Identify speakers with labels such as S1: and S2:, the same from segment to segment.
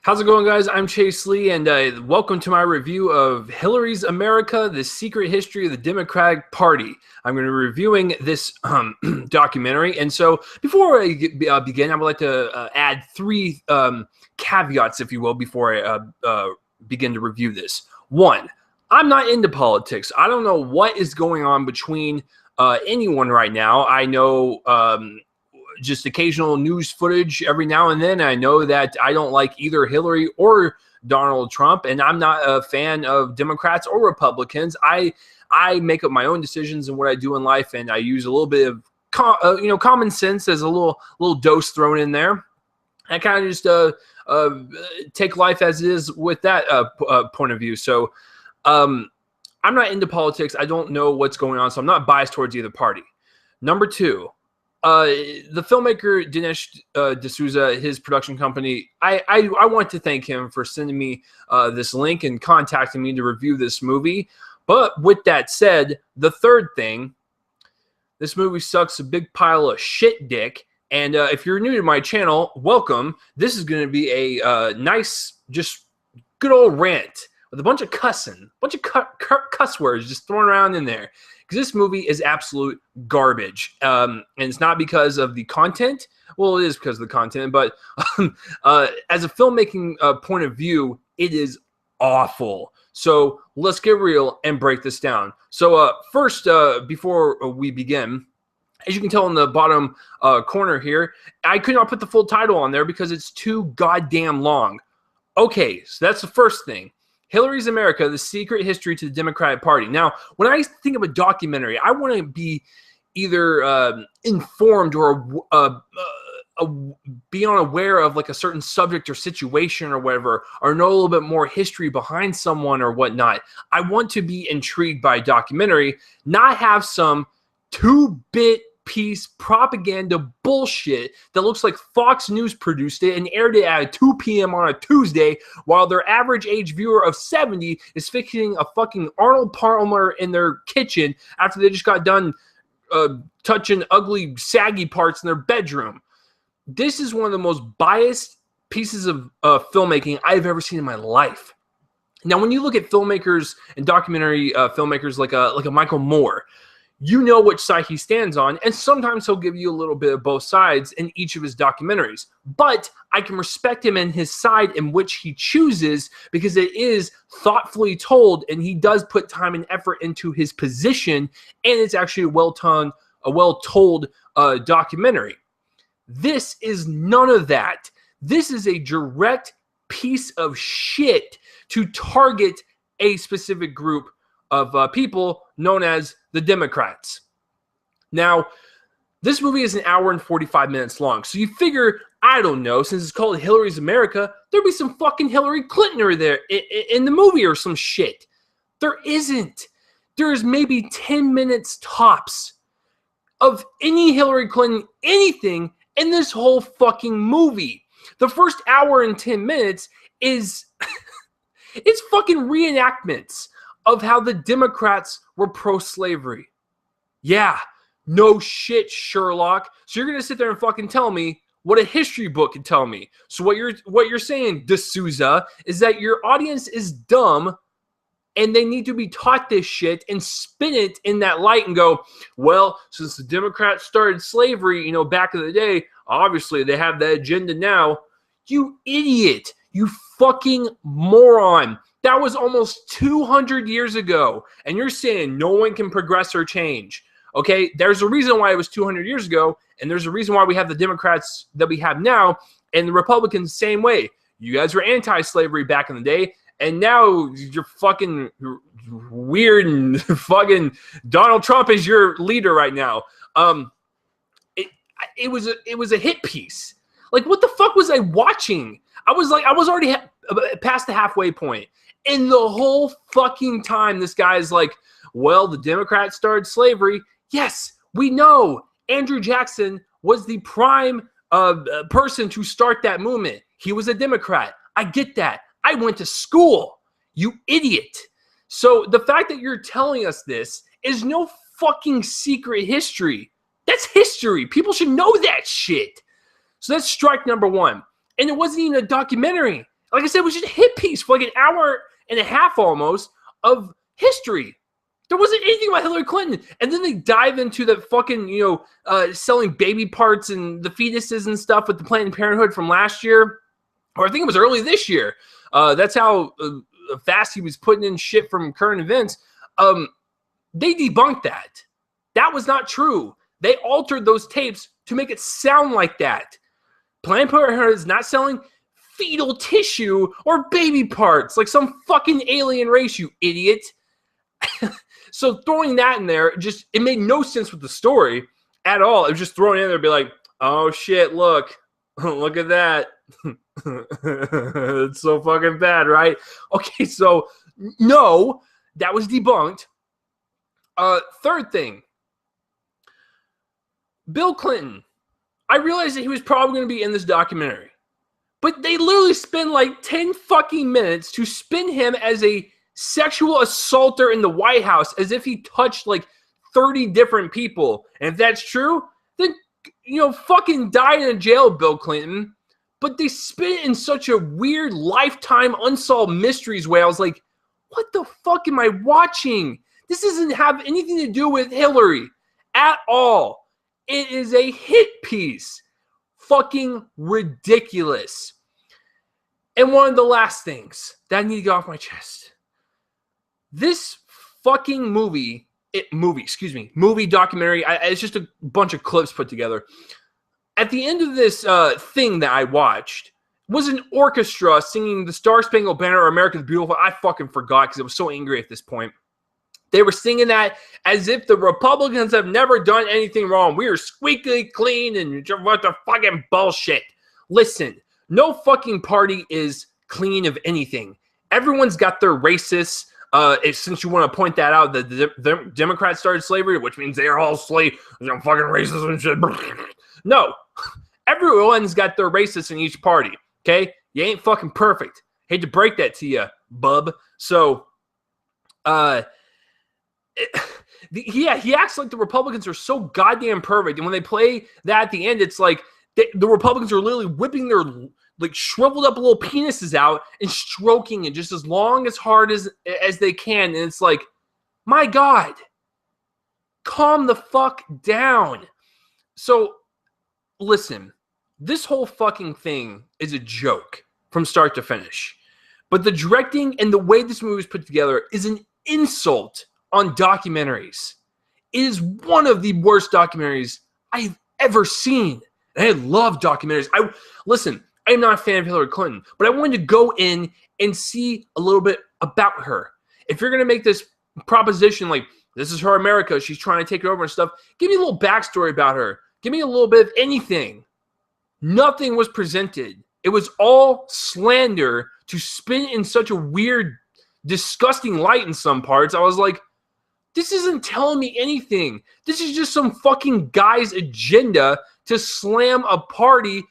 S1: How's it going, guys? I'm Chase Lee, and welcome to my review of Hillary's America, The Secret History of the Democratic Party. I'm going to be reviewing this documentary, and so before I begin, I would like to add three caveats, if you will, before I begin to review this. One, I'm not into politics. I don't know what is going on between anyone right now. I know just occasional news footage every now and then. I know that I don't like either Hillary or Donald Trump, and I'm not a fan of Democrats or Republicans. I make up my own decisions in what I do in life, and I use a little bit of common sense as a little dose thrown in there. I kind of just take life as it is with that point of view. So I'm not into politics. I don't know what's going on, so I'm not biased towards either party. Number two, the filmmaker Dinesh D'Souza, his production company, I want to thank him for sending me this link and contacting me to review this movie. But with that said, the third thing, this movie sucks a big pile of shit dick. And if you're new to my channel, welcome. This is going to be a nice, just good old rant with a bunch of cussing, a bunch of cuss words just thrown around in there. Because this movie is absolute garbage. And it's not because of the content. Well, it is because of the content. But as a filmmaking point of view, it is awful. So let's get real and break this down. So first, before we begin, as you can tell in the bottom corner here, I could not put the full title on there because it's too goddamn long. Okay, so that's the first thing. Hillary's America, The Secret History to the Democratic Party. Now, when I think of a documentary, I want to be either informed or be unaware of like a certain subject or situation or whatever, or know a little bit more history behind someone or whatnot. I want to be intrigued by a documentary, not have some two-bit piece propaganda bullshit that looks like Fox News produced it and aired it at 2 p.m. on a Tuesday while their average age viewer of 70 is fixing a fucking Arnold Palmer in their kitchen after they just got done touching ugly, saggy parts in their bedroom. This is one of the most biased pieces of filmmaking I've ever seen in my life. Now, when you look at filmmakers and documentary filmmakers like a Michael Moore, you know which side he stands on, and sometimes he'll give you a little bit of both sides in each of his documentaries. But I can respect him and his side in which he chooses because it is thoughtfully told, and he does put time and effort into his position, and it's actually a well-told documentary. This is none of that. This is a direct piece of shit to target a specific group of people known as the Democrats. Now, this movie is an hour and 45 minutes long. So you figure, I don't know, since it's called Hillary's America, there'd be some fucking Hillary Clinton or there in the movie or some shit. There isn't. There's maybe 10 minutes tops of any Hillary Clinton, anything in this whole fucking movie. The first hour and 10 minutes is it's fucking reenactments of how the Democrats were pro-slavery. Yeah, no shit, Sherlock. So you're gonna sit there and fucking tell me what a history book can tell me. So what you're saying, D'Souza, is that your audience is dumb and they need to be taught this shit and spin it in that light and go, well, since the Democrats started slavery, back in the day, obviously they have that agenda now. You idiot. You fucking moron. That was almost 200 years ago, and you're saying no one can progress or change. Okay, there's a reason why it was 200 years ago, and there's a reason why we have the Democrats that we have now, and the Republicans the same way. You guys were anti-slavery back in the day, and now you're fucking weird, and fucking Donald Trump is your leader right now. It was a hit piece. Like, what the fuck was I watching? I was already past the halfway point. And the whole fucking time, this guy's like, well, the Democrats started slavery. Yes, we know. Andrew Jackson was the prime person to start that movement. He was a Democrat. I get that. I went to school. You idiot. So the fact that you're telling us this is no fucking secret history. That's history. People should know that shit. So that's strike number one. And it wasn't even a documentary. Like I said, it was just a hit piece for like an hour and a half almost of history. There wasn't anything about Hillary Clinton. And then they dive into the fucking, selling baby parts and the fetuses and stuff with the Planned Parenthood from last year. Or I think it was early this year. That's how fast he was putting in shit from current events. They debunked that. That was not true. They altered those tapes to make it sound like that. Planned Parenthood is not selling fetal tissue or baby parts like some fucking alien race, you idiot. So throwing that in there, it made no sense with the story at all. It was just thrown in there to be like, oh shit, look at that. It's so fucking bad, right? Okay, so no, that was debunked. Third thing, Bill Clinton. I realized that he was probably going to be in this documentary, but they literally spend like 10 fucking minutes to spin him as a sexual assaulter in the White House as if he touched like 30 different people. And if that's true, then, fucking die in a jail, Bill Clinton. But they spin it in such a weird Lifetime Unsolved Mysteries way. I was like, what the fuck am I watching? This doesn't have anything to do with Hillary at all. It is a hit piece. Fucking ridiculous. And one of the last things that I need to get off my chest. This fucking movie documentary, it's just a bunch of clips put together. At the end of this thing that I watched was an orchestra singing the Star Spangled Banner or America's Beautiful. I fucking forgot because I was so angry at this point. They were singing that as if the Republicans have never done anything wrong. We are squeaky clean and what the fucking bullshit. Listen, no fucking party is clean of anything. Everyone's got their racists. Since you want to point that out, the Democrats started slavery, which means they are all fucking racist and shit. No, everyone's got their racists in each party. Okay, you ain't fucking perfect. Hate to break that to you, bub. So, he acts like the Republicans are so goddamn perfect, and when they play that at the end, it's like the Republicans are literally whipping their like shriveled up little penises out and stroking it just as long as hard as they can. And it's like, my God, calm the fuck down. So listen, this whole fucking thing is a joke from start to finish. But the directing and the way this movie was put together is an insult on documentaries. It is one of the worst documentaries I've ever seen. And I love documentaries. I'm not a fan of Hillary Clinton, but I wanted to go in and see a little bit about her. If you're going to make this proposition like, this is her America, she's trying to take it over and stuff, give me a little backstory about her. Give me a little bit of anything. Nothing was presented. It was all slander to spin in such a weird, disgusting light in some parts. I was like, this isn't telling me anything. This is just some fucking guy's agenda to slam a party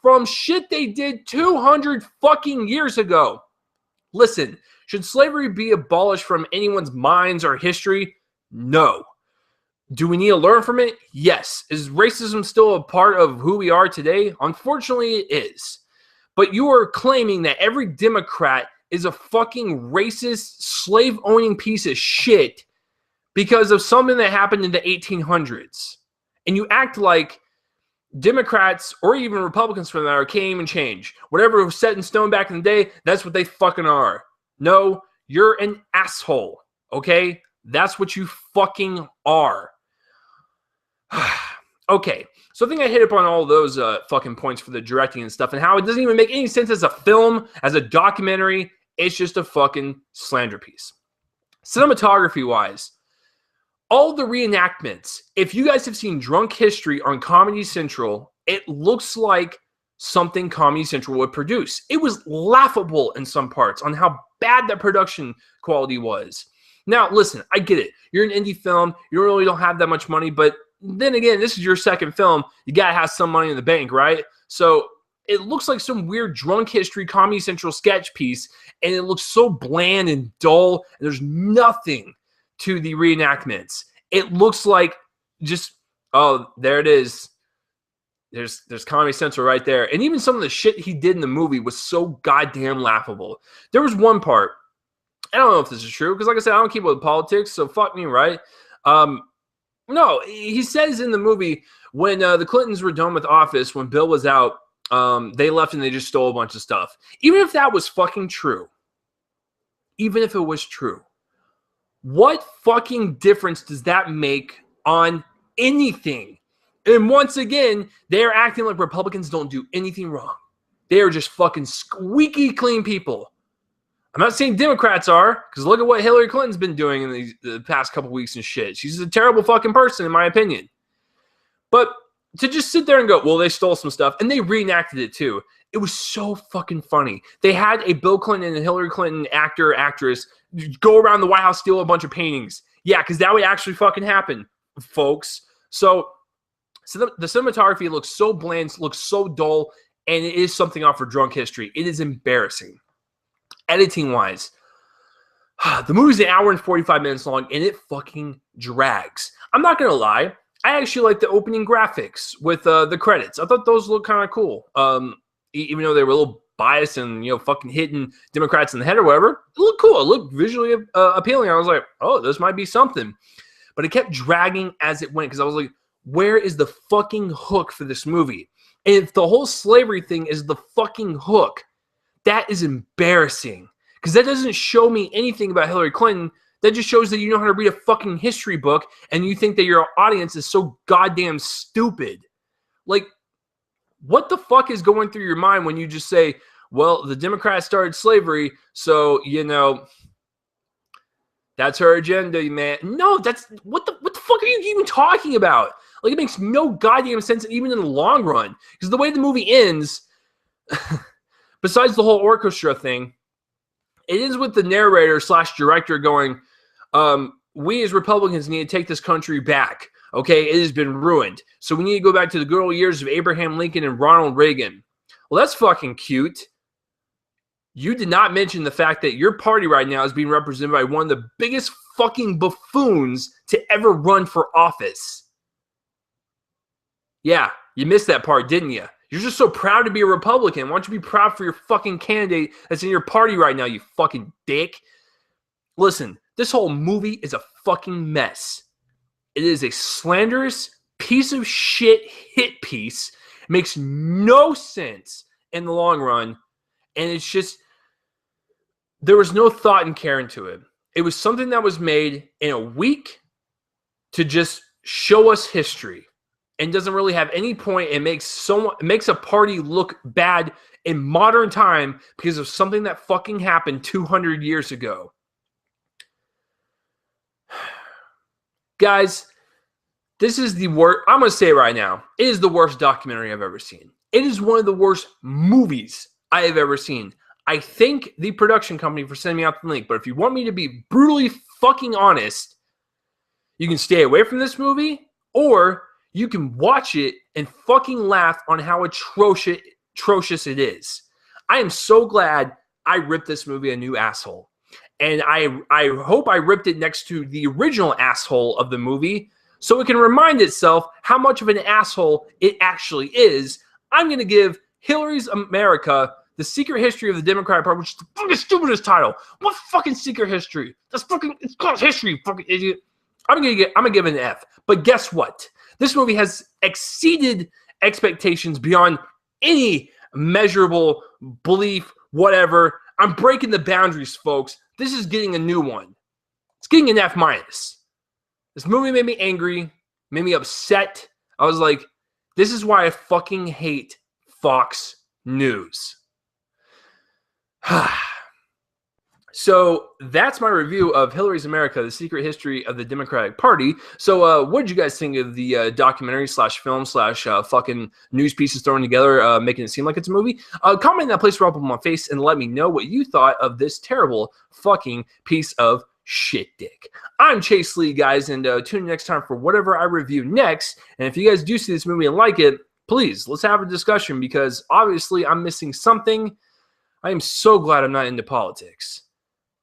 S1: from shit they did 200 fucking years ago. Listen, should slavery be abolished from anyone's minds or history? No. Do we need to learn from it? Yes. Is racism still a part of who we are today? Unfortunately, it is. But you are claiming that every Democrat is a fucking racist, slave-owning piece of shit because of something that happened in the 1800s. And you act like Democrats or even Republicans for that matter can't even change. Whatever was set in stone back in the day, that's what they fucking are. No, you're an asshole, okay? That's what you fucking are. Okay, so I think I hit upon all those fucking points for the directing and stuff and how it doesn't even make any sense as a film, as a documentary. It's just a fucking slander piece. Cinematography-wise, all the reenactments, if you guys have seen Drunk History on Comedy Central, it looks like something Comedy Central would produce. It was laughable in some parts on how bad the production quality was. Now, listen, I get it. You're an indie film. You really don't have that much money, but then again, this is your second film. You got to have some money in the bank, right? So it looks like some weird Drunk History Comedy Central sketch piece, and it looks so bland and dull, and there's nothing to the reenactments. It looks like just, oh, there it is. There's Comedy Central right there. And even some of the shit he did in the movie was so goddamn laughable. There was one part, I don't know if this is true, because like I said, I don't keep up with politics, so fuck me, right? No, he says in the movie when the Clintons were done with office, when Bill was out, they left and they just stole a bunch of stuff. Even if that was fucking true, even if it was true, what fucking difference does that make on anything? And once again, they're acting like Republicans don't do anything wrong. They are just fucking squeaky clean people. I'm not saying Democrats are, because look at what Hillary Clinton's been doing in the past couple weeks and shit. She's a terrible fucking person, in my opinion. But to just sit there and go, well, they stole some stuff, and they reenacted it too. It was so fucking funny. They had a Bill Clinton and Hillary Clinton actor, actress go around the White House, steal a bunch of paintings. Yeah, because that would actually fucking happen, folks. So the cinematography looks so bland, looks so dull, and it is something off for drunk history. It is embarrassing. Editing-wise, the movie's an hour and 45 minutes long, and it fucking drags. I'm not going to lie. I actually like the opening graphics with the credits. I thought those looked kind of cool. Even though they were a little biased and, fucking hitting Democrats in the head or whatever, it looked cool. It looked visually appealing. I was like, oh, this might be something. But it kept dragging as it went because I was like, where is the fucking hook for this movie? And if the whole slavery thing is the fucking hook, that is embarrassing because that doesn't show me anything about Hillary Clinton. That just shows that you know how to read a fucking history book and you think that your audience is so goddamn stupid. Like, what the fuck is going through your mind when you just say, well, the Democrats started slavery, so, that's her agenda, man. No, that's, what the fuck are you even talking about? Like, it makes no goddamn sense even in the long run. Because the way the movie ends, besides the whole orchestra thing, it ends with the narrator / director going, we as Republicans need to take this country back. Okay, it has been ruined. So we need to go back to the good old years of Abraham Lincoln and Ronald Reagan. Well, that's fucking cute. You did not mention the fact that your party right now is being represented by one of the biggest fucking buffoons to ever run for office. Yeah, you missed that part, didn't you? You're just so proud to be a Republican. Why don't you be proud for your fucking candidate that's in your party right now, you fucking dick? Listen, this whole movie is a fucking mess. It is a slanderous piece of shit hit piece. It makes no sense in the long run. And it's just, there was no thought and care into it. It was something that was made in a week to just show us history. And doesn't really have any point. It makes a party look bad in modern time because of something that fucking happened 200 years ago. Guys, this is the worst. I'm going to say it right now. It is the worst documentary I've ever seen. It is one of the worst movies I have ever seen. I thank the production company for sending me out the link. But if you want me to be brutally fucking honest, you can stay away from this movie, or you can watch it and fucking laugh on how atrocious it is. I am so glad I ripped this movie a new asshole. And I hope I ripped it next to the original asshole of the movie so it can remind itself how much of an asshole it actually is. I'm going to give Hillary's America, The Secret History of the Democratic Party, which is the fucking stupidest title. What fucking secret history? It's called history, fucking idiot. I'm gonna give it an F. But guess what? This movie has exceeded expectations beyond any measurable belief, whatever. I'm breaking the boundaries, folks. This is getting a new one. It's getting an F-. This movie made me angry, made me upset. I was like, this is why I fucking hate Fox News. So that's my review of Hillary's America, The Secret History of the Democratic Party. So what did you guys think of the documentary / film / fucking news pieces thrown together, making it seem like it's a movie? Comment in that place right up on my face and let me know what you thought of this terrible fucking piece of shit dick. I'm Chase Lee, guys, and tune in next time for whatever I review next. And if you guys do see this movie and like it, please, let's have a discussion because obviously I'm missing something. I am so glad I'm not into politics.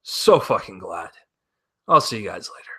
S1: So fucking glad. I'll see you guys later.